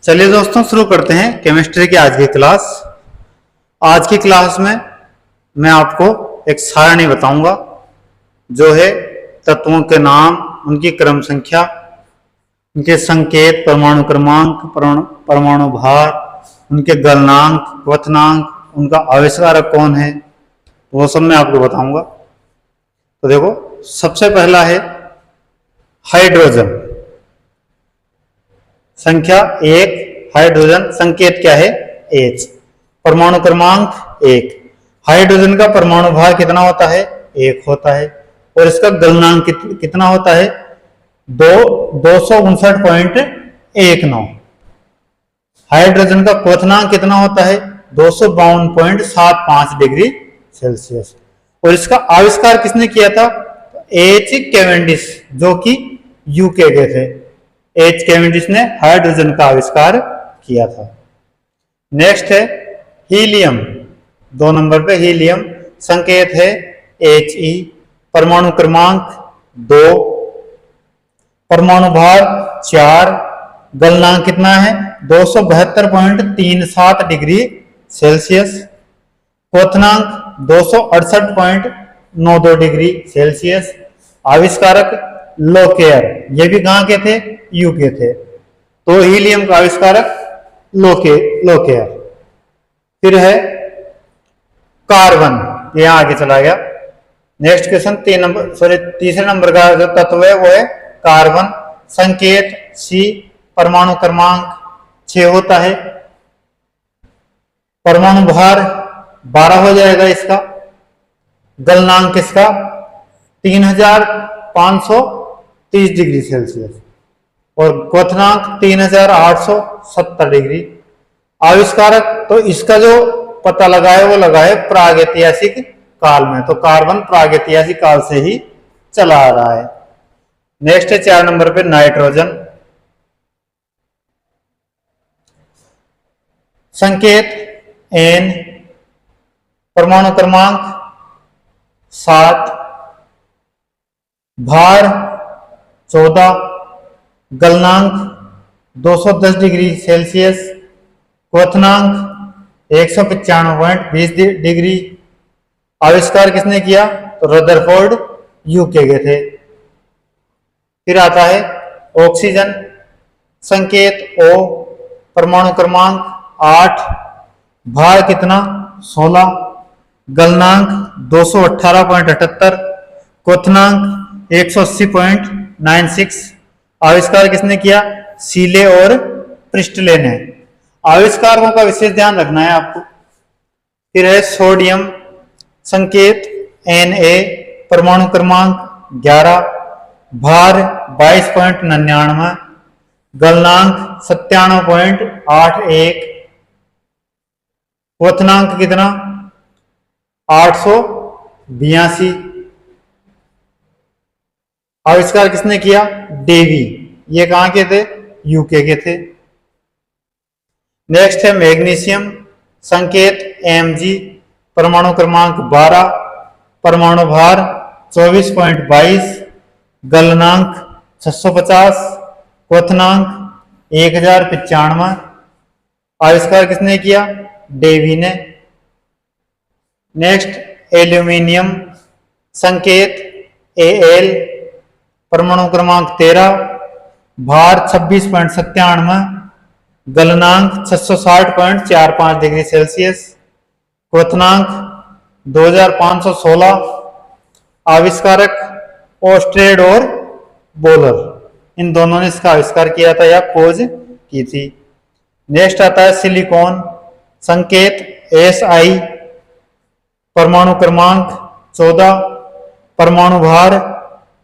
चलिए दोस्तों, शुरू करते हैं केमिस्ट्री की आज की क्लास। आज की क्लास में मैं आपको एक सारणी बताऊंगा जो है तत्वों के नाम, उनकी क्रम संख्या, उनके संकेत, परमाणु क्रमांक, परमाणु भार, उनके गलनांक, क्वथनांक, उनका आविष्कारक कौन है, वो सब मैं आपको बताऊंगा। तो देखो, सबसे पहला है हाइड्रोजन। संख्या 1 हाइड्रोजन, संकेत क्या है H, परमाणु क्रमांक 1। हाइड्रोजन का परमाणु भार कितना होता है 1 होता है और इसका गलनांक कितना होता है 259.19। हाइड्रोजन का क्वथनांक कितना होता है 252.75 डिग्री सेल्सियस। और इसका आविष्कार किसने किया था H कैवेंडिश, जो कि यूके के थे। H कैवेंडिश ने हाइड्रोजन का आविष्कार किया था। नेक्स्ट है हीलियम, 2 नंबर पे हीलियम, संकेत है He, परमाणु क्रमांक 2, परमाणु भार 4, गलनांक कितना है 272.37 डिग्री सेल्सियस, क्वथनांक 268.92 डिग्री सेल्सियस। आविष्कारक लोकेयर, ये भी कहां के थे यूके थे। तो हीलियम का आविष्कारक लोकेयर। फिर है कार्बन, ये आगे चला गया। नेक्स्ट क्वेश्चन तीसरे नंबर का जो तत्व है वो है कार्बन, संकेत C, परमाणु क्रमांक 6 होता है, परमाणु भार 12 हो जाएगा इसका, गलनांक इसका 3530 डिग्री सेल्सियस और क्वथनांक 3870 डिग्री। आविष्कारक तो इसका जो पता लगाए वो लगाए प्रागैतिहासिक काल में, तो कार्बन प्रागैतिहासिक काल से ही चला आ रहा है। नेक्स्ट है 4 नंबर पे नाइट्रोजन, संकेत N, परमाणु क्रमांक 7, भार 14, गलनांक 210 डिग्री सेल्सियस, क्वथनांक 195.20 डिग्री। आविष्कार किसने किया तो रदरफोर्ड यूके के थे। फिर आता है ऑक्सीजन, संकेत O, परमाणु क्रमांक 8, भार कितना 16, गलनांक 218.78, क्वथनांक 180.96। आविष्कार किसने किया सीले और प्रिस्टले ने। आविष्कारों का विशेष ध्यान रखना है आपको। फिर है सोडियम, संकेत Na, परमाणु क्रमांक 11, भार 22.99, गलनांक 97.81, क्वथनांक कितना 882। आविष्कार किसने किया डेवी, ये कहां के थे यूके के थे। नेक्स्ट है मैग्नीशियम, संकेत Mg, परमाणु क्रमांक 12, परमाणु भार 24.22, गलनांक 650, क्वथनांक 1095। आविष्कार किसने किया डेवी ने। नेक्स्ट एल्यूमिनियम, संकेत Al, परमाणु क्रमांक 13, भार 26.97, गलनांक 660.45 डिग्री सेल्सियस, क्वथनांक 2516। आविष्कारक ऑस्ट्रेड और बोलर, इन दोनों ने इसका आविष्कार किया था या खोज की थी। नेक्स्ट आता है सिलिकॉन, संकेत Si, परमाणु क्रमांक 14, परमाणु भार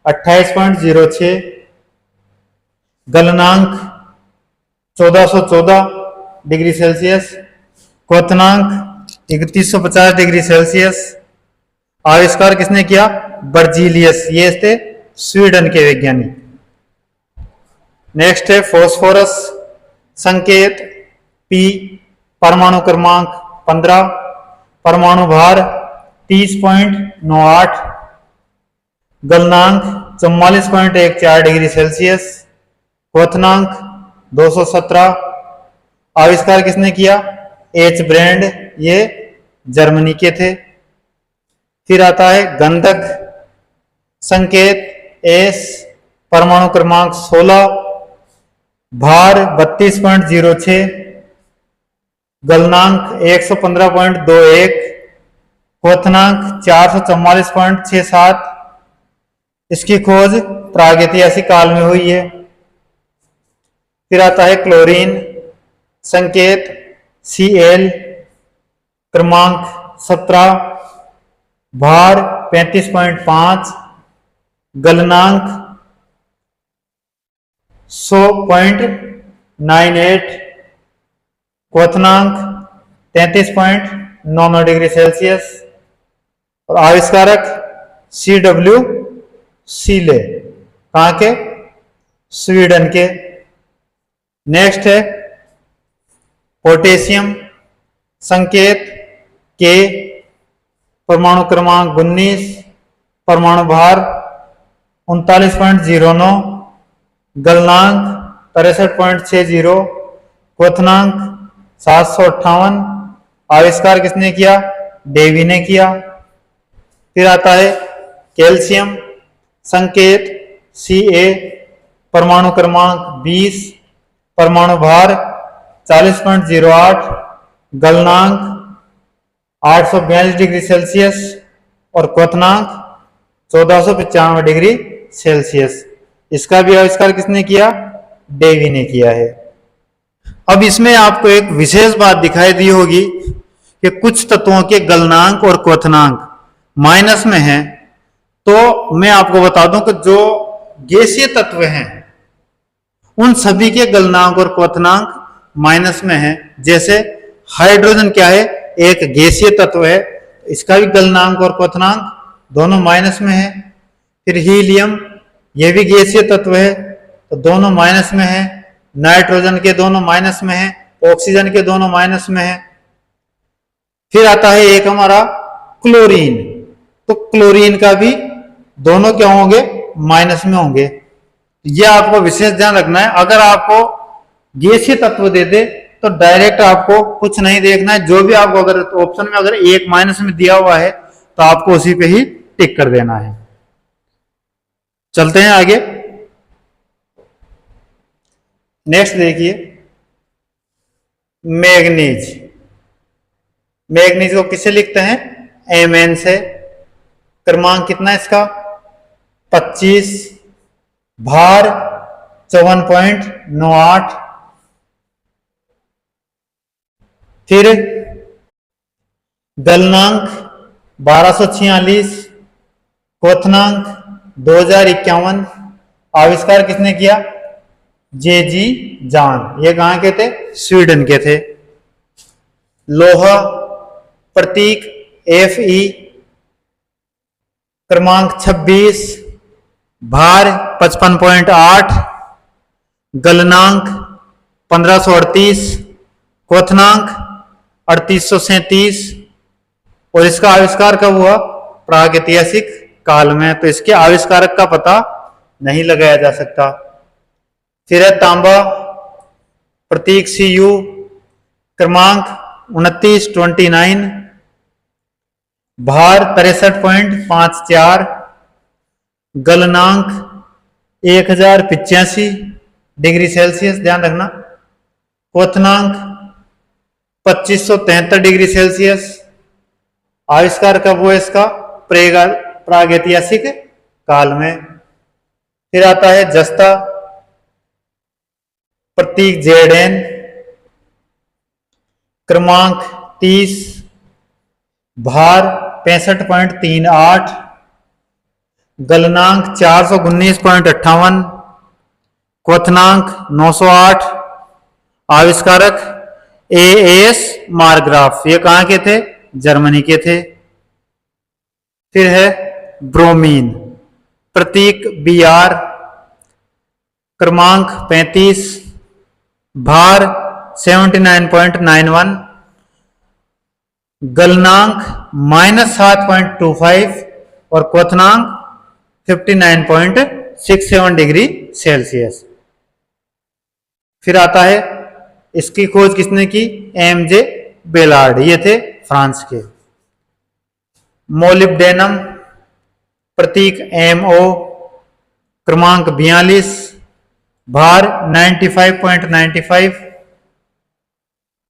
28.06, गलनांक 1414 डिग्री सेल्सियस, क्वथनांक 3150 डिग्री सेल्सियस। आविष्कार किसने किया बर्जीलियस, ये थे स्वीडन के वैज्ञानिक। नेक्स्ट है फॉस्फोरस, संकेत P, परमाणु क्रमांक 15, परमाणु भार 30.98, गलनांक 44.14 डिग्री सेल्सियस, क्वथनांक 217 आविष्कार किसने किया? एच ब्रांड, ये जर्मनी के थे। फिर आता है गंधक संकेत एस, परमाणु क्रमांक 16, भार 32.06, गलनांक 115.21, क्वथनांक 444.67। इसकी खोज प्रागैतिहासिक काल में हुई है। फिर आता है क्लोरीन संकेत Cl, क्रमांक 17, भार 35.5, गलनांक 100.98, क्वथनांक 33.99 डिग्री सेल्सियस। और आविष्कारक CW सीले, कहाँ के? स्वीडन के। नेक्स्ट है पोटेशियम संकेत के, परमाणु क्रमांक 19, परमाणु भार 39.09, गलनांक 63.60, क्वथनांक 758। आविष्कार किसने किया? डेवी ने किया। फिर आता है कैल्शियम संकेत Ca, परमाणु क्रमांक 20, परमाणु भार 40.08, गलनांक 842 डिग्री सेल्सियस और क्वथनांक 1495 डिग्री सेल्सियस। इसका भी आविष्कार किसने किया? डेवी ने किया है। अब इसमें आपको एक विशेष बात दिखाई दी होगी कि कुछ तत्वों के गलनांक और क्वथनांक माइनस में है। तो मैं आपको बता दूं कि जो गैसीय तत्व हैं उन सभी के गलनांक और क्वथनांक माइनस में है। जैसे हाइड्रोजन क्या है? एक गैसीय तत्व है, इसका भी गलनांक और क्वथनांक दोनों माइनस में है। फिर हीलियम, यह भी गैसीय तत्व है, तो दोनों माइनस में है। नाइट्रोजन के दोनों माइनस में है, ऑक्सीजन के दोनों माइनस में है। फिर आता है एक हमारा क्लोरीन, तो क्लोरीन का भी दोनों क्या होंगे? माइनस में होंगे। यह आपको विशेष ध्यान रखना है। अगर आपको गैसीय तत्व दे दे तो डायरेक्ट आपको कुछ नहीं देखना है, जो भी आपको अगर ऑप्शन में अगर एक माइनस में दिया हुआ है तो आपको उसी पे ही टिक कर देना है। चलते हैं आगे। नेक्स्ट देखिए मैग्नीज। मैग्नीज को किससे लिखते हैं? Mn से। क्रमांक कितना है इसका? 25, भार 54.98। फिर गलनांक 1246, क्वथनांक 2051। आविष्कार किसने किया? J.G. जॉन, ये कहां के थे? स्वीडन के थे। लोहा प्रतीक Fe, क्रमांक 26, भार 55.8, गलनांक 1538, क्वथनांक 3837। और इसका आविष्कार कब हुआ? प्रागैतिहासिक काल में। तो इसके आविष्कारक का पता नहीं लगाया जा सकता। फिर है तांबा प्रतीक Cu, क्रमांक 2929, भार 63.54, गलनांक 1085 डिग्री सेल्सियस, ध्यान रखना। क्वथनांक 2573 डिग्री सेल्सियस। आविष्कार कब हुआ इसका? प्रागैतिहासिक काल में। फिर आता है जस्ता प्रतीक Zn, क्रमांक 30, भार 65.38, गलनांक 419.58, क्वथनांक 908। आविष्कारक A.S. मार्ग्राफ, ये कहां के थे? जर्मनी के थे। फिर है ब्रोमीन प्रतीक Br, क्रमांक 35, भार 79.91, गलनांक -7.25 और क्वथनांक 59.67 डिग्री सेल्सियस। फिर आता है इसकी खोज किसने की? एमजे बेलार्ड, ये थे फ्रांस के। मोलिब्डेनम प्रतीक MO, क्रमांक 42, भार 95.95,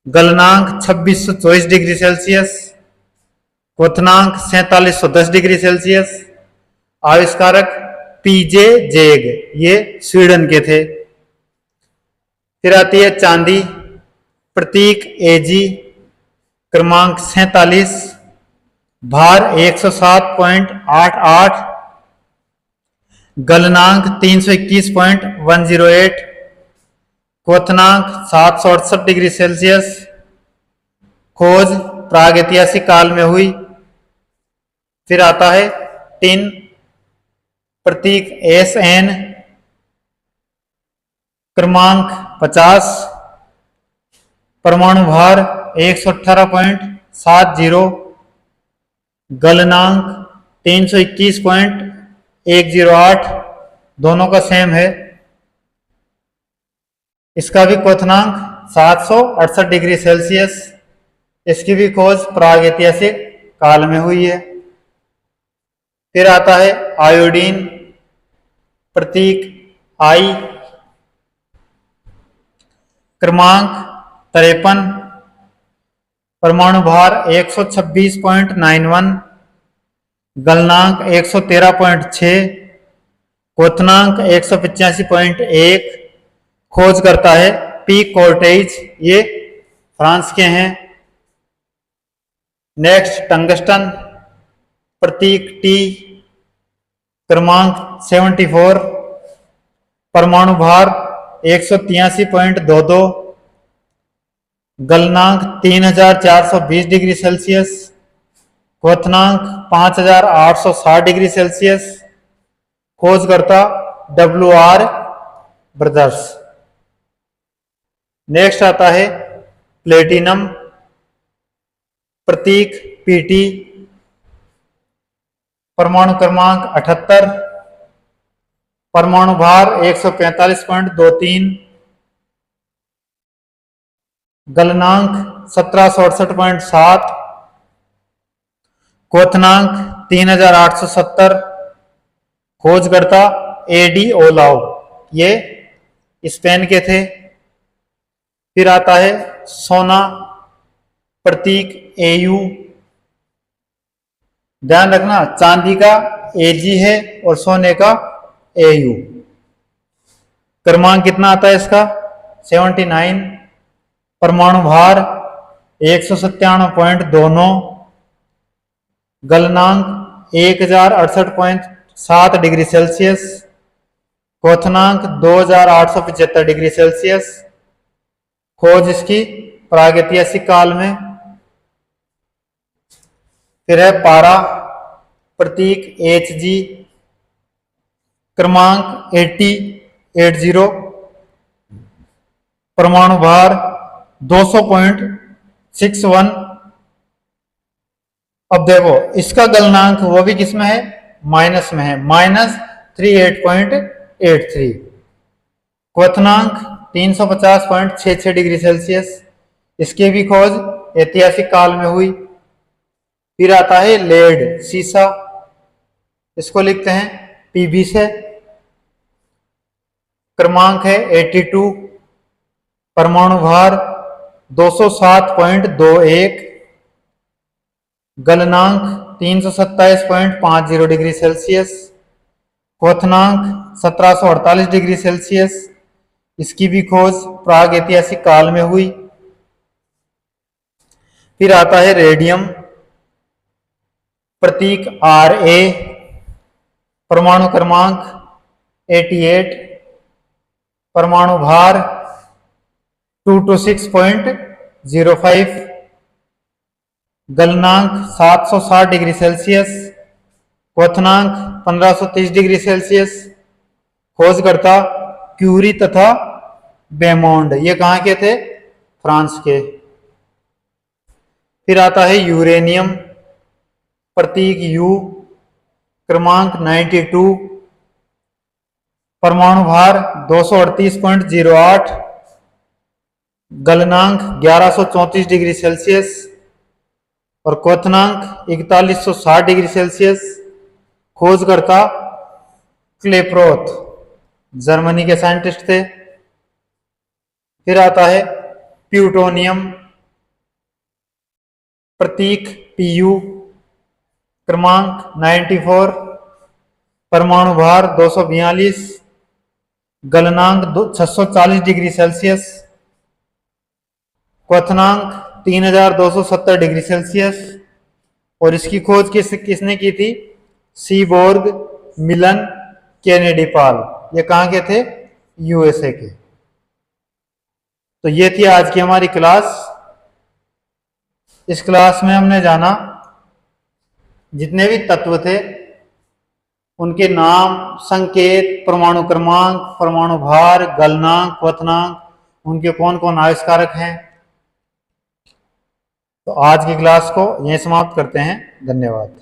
गलनांक 2624 डिग्री सेल्सियस, क्वथनांक 4710 डिग्री सेल्सियस। आविष्कारक पीजे जेग, ये स्वीडन के थे। फिर आती है चांदी, प्रतीक AG, क्रमांक 47, भार 107.88, गलनांक 321.108, क्वथनांक 768 डिग्री सेल्सियस। खोज प्रागैतिहासिक काल में हुई। फिर आता है टिन, प्रतीक SN, क्रमांक 50, परमाणु भार 118.70, गलनांक 321.108, दोनों का सेम है। इसका भी क्वथनांक 768 डिग्री सेल्सियस। इसकी भी खोज प्रागैतिहासिक काल में हुई है। फिर आता है आयोडीन, प्रतीक I, क्रमांक 53, परमाणु भार 126.91, गलनांक 113.6, क्वथनांक 185.1। खोज करता है P कोर्टेज, ये फ्रांस के हैं। नेक्स्ट टंगस्टन, प्रतीक T, क्रमांक 74, परमाणु भार 183.22, गलनांक 3420 डिग्री सेल्सियस, क्वथनांक 5860 डिग्री सेल्सियस। खोजकर्ता WR ब्रदर्स। नेक्स्ट आता है प्लेटिनम, प्रतीक PT, परमाणु क्रमांक 78, परमाणु भार 145.23, गलनांक 1768.7, क्वथनांक 3870। खोजकर्ता AD ओलाव, ये स्पेन के थे। फिर आता है सोना, प्रतीक AU। ध्यान रखना, चांदी का AG है और सोने का AU। क्रमांक कितना आता है इसका? 79, परमाणु भार 197.29, गलनांक 1068.7 डिग्री सेल्सियस, क्वथनांक 2875 डिग्री सेल्सियस। खोज इसकी प्रागैतिहासिक काल में। फिर है पारा, प्रतीक HG, क्रमांक 80, परमाणु भार 200.61। अब देखो इसका गलनांक वो भी किसमें है? माइनस में है, -38.83। क्वथनांक 350.66 डिग्री सेल्सियस। इसकी भी खोज ऐतिहासिक काल में हुई। फिर आता है लेड, सीसा, इसको लिखते हैं PB से। क्रमांक है 82, परमाणु भार 207.21, गलनांक 327.50 डिग्री सेल्सियस, क्वथनांक 1748 डिग्री सेल्सियस। इसकी भी खोज प्रागैतिहासिक काल में हुई। फिर आता है रेडियम, प्रतीक RA, परमाणु क्रमांक 88, परमाणु भार 226.05, गलनांक 760 डिग्री सेल्सियस, क्वथनांक 1530 डिग्री सेल्सियस। खोजकर्ता क्यूरी तथा बेमोंड, ये कहाँ के थे? फ्रांस के। फिर आता है यूरेनियम, प्रतीक U, क्रमांक 92, परमाणु भार 238.08, गलनांक 1134 डिग्री सेल्सियस और क्वथनांक 4160 डिग्री सेल्सियस। खोजकर्ता क्लेप्रोथ जर्मनी के साइंटिस्ट थे। फिर आता है प्लूटोनियम, प्रतीक Pu, क्रमांक 94, परमाणु भार 242, गलनांक 640 डिग्री सेल्सियस, क्वथनांक 3270 डिग्री सेल्सियस। और इसकी खोज किसने की थी? सीबोर्ग, मिलन, केनेडी पाल। ये कहाँ के थे? यूएसए के। तो ये थी आज की हमारी क्लास। इस क्लास में हमने जाना जितने भी तत्व थे उनके नाम, संकेत, परमाणु क्रमांक, परमाणु भार, गलनांक, क्वथनांक, उनके कौन कौन आविष्कारक हैं। तो आज की क्लास को यहीं समाप्त करते हैं। धन्यवाद।